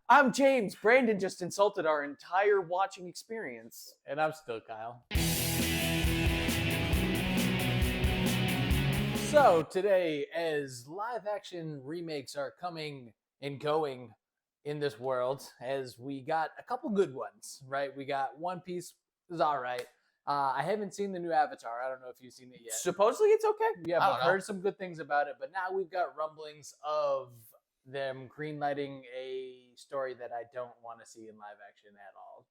I'm James. Brandon just insulted our entire watching experience. And I'm still Kyle. So today, as live action remakes are coming and going in this world, as we got a couple good ones, right? We got One Piece, is all right. I haven't seen the new Avatar. I don't know if you've seen it yet. Supposedly it's okay. Yeah, I but don't I've know. heard some good things about it. But now we've got rumblings of them greenlighting a story that I don't want to see in live action at all,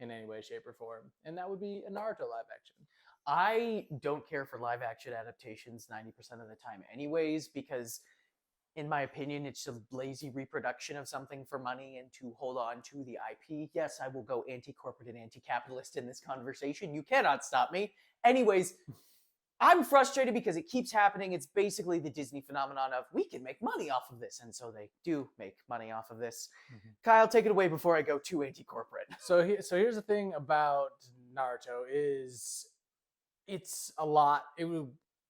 in any way, shape, or form. And that would be a Naruto live action. I don't care for live action adaptations 90% of the time, anyways, because in my opinion, it's a lazy reproduction of something for money and to hold on to the IP. Yes, I will go anti-corporate and anti-capitalist in this conversation. You cannot stop me. Anyways, I'm frustrated because it keeps happening. It's basically the Disney phenomenon of we can make money off of this. And so they do make money off of this. Mm-hmm. Kyle, take it away before I go too anti-corporate. So here's the thing about Naruto is it's a lot.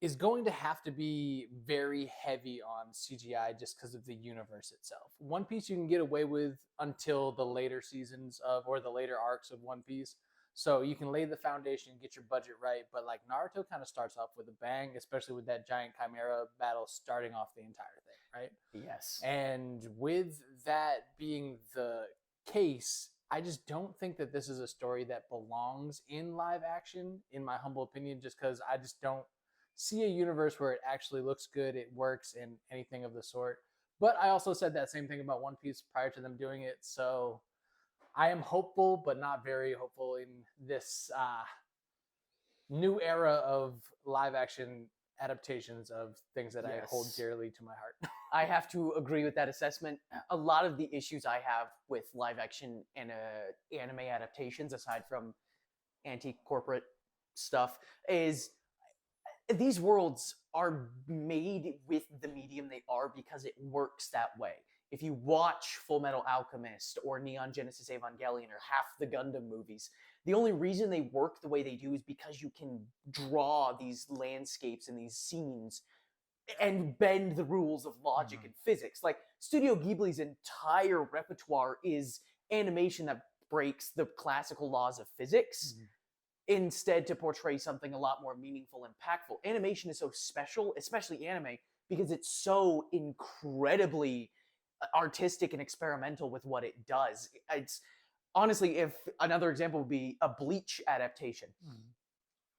Is going to have to be very heavy on CGI just because of the universe itself. One Piece you can get away with until the later seasons of or the later arcs of One Piece. So you can lay the foundation, get your budget right, but like Naruto kind of starts off with a bang, especially with that giant chimera battle starting off the entire thing, right? Yes. And with that being the case, I just don't think that this is a story that belongs in live action, in my humble opinion, just because I just don't see a universe where it actually looks good, it works, and anything of the sort. But I also said that same thing about One Piece prior to them doing it, so I am hopeful, but not very hopeful in this new era of live action adaptations of things that I hold dearly to my heart. I have to agree with that assessment. A lot of the issues I have with live action and anime adaptations, aside from anti-corporate stuff, is these worlds are made with the medium they are because it works that way. If you watch Full Metal Alchemist or Neon Genesis Evangelion or half the Gundam movies, the only reason they work the way they do is because you can draw these landscapes and these scenes and bend the rules of logic and physics. Like Studio Ghibli's entire repertoire is animation that breaks the classical laws of physics instead to portray something a lot more meaningful and impactful. Animation is so special, especially anime, because it's so incredibly artistic and experimental with what it does. It's honestly, if another example would be a Bleach adaptation.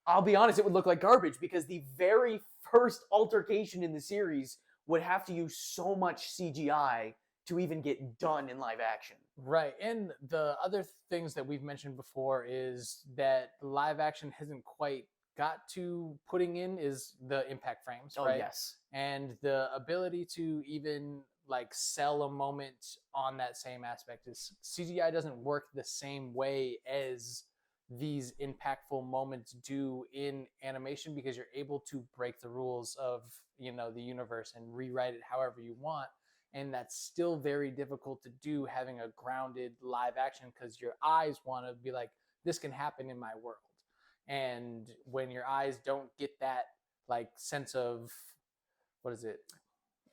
I'll be honest, it would look like garbage because the very first altercation in the series would have to use so much CGI to even get done in live action. Right. And the other things that we've mentioned before is that live action hasn't quite got to putting in is the impact frames, right? Oh, yes. And the ability to even like sell a moment on that same aspect is CGI doesn't work the same way as these impactful moments do in animation because you're able to break the rules of, the universe and rewrite it however you want. And that's still very difficult to do having a grounded live action because your eyes want to be like, this can happen in my world. And when your eyes don't get that like sense of, what is it?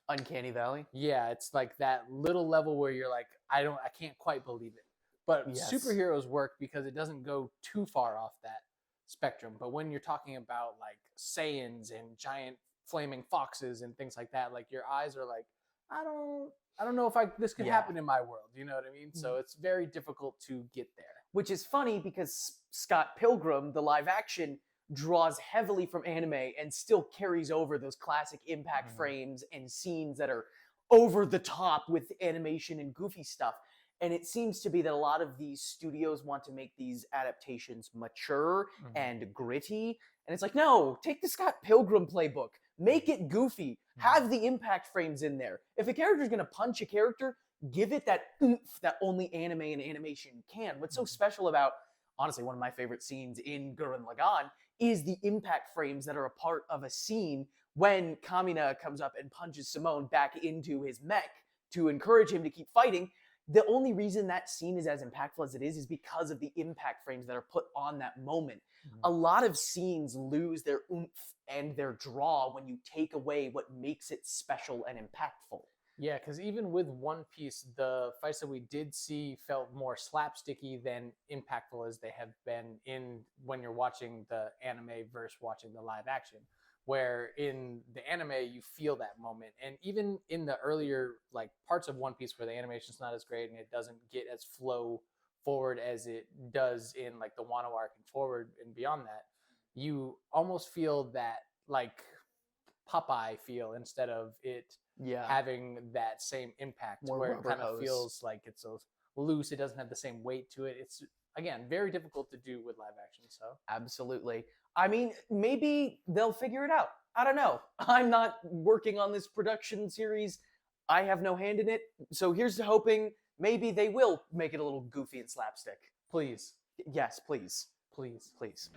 Uncanny Valley? Yeah, it's like that little level where you're like, I can't quite believe it. But superheroes work because it doesn't go too far off that spectrum. But when you're talking about like Saiyans and giant flaming foxes and things like that, like your eyes are like, I don't know if this could happen in my world. You know what I mean? So it's very difficult to get there. Which is funny because Scott Pilgrim, the live action, draws heavily from anime and still carries over those classic impact frames and scenes that are over the top with animation and goofy stuff. And it seems to be that a lot of these studios want to make these adaptations mature and gritty. And it's like, no, take the Scott Pilgrim playbook. Make it goofy. Have the impact frames in there. If a character is going to punch a character, give it that oomph that only anime and animation can. What's so special about, honestly, one of my favorite scenes in Gurren Lagann is the impact frames that are a part of a scene when Kamina comes up and punches Simone back into his mech to encourage him to keep fighting. The only reason that scene is as impactful as it is because of the impact frames that are put on that moment. A lot of scenes lose their oomph and their draw when you take away what makes it special and impactful. Yeah, because even with One Piece, the fights that we did see felt more slapsticky than impactful as they have been in when you're watching the anime versus watching the live action. Where in the anime you feel that moment, and even in the earlier like parts of One Piece where the animation's not as great and it doesn't get as flow forward as it does in like the Wano arc and forward and beyond that, you almost feel that like Popeye feel instead of it Yeah, having that same impact more where it rubber kind of hose. feels like it's a loose. It doesn't have the same weight to it. It's again very difficult to do with live action. So Absolutely. I mean, maybe they'll figure it out. I don't know. I'm not working on this production series. I have no hand in it. So here's to hoping maybe they will make it a little goofy and slapstick. please, Yes, please. please. Please.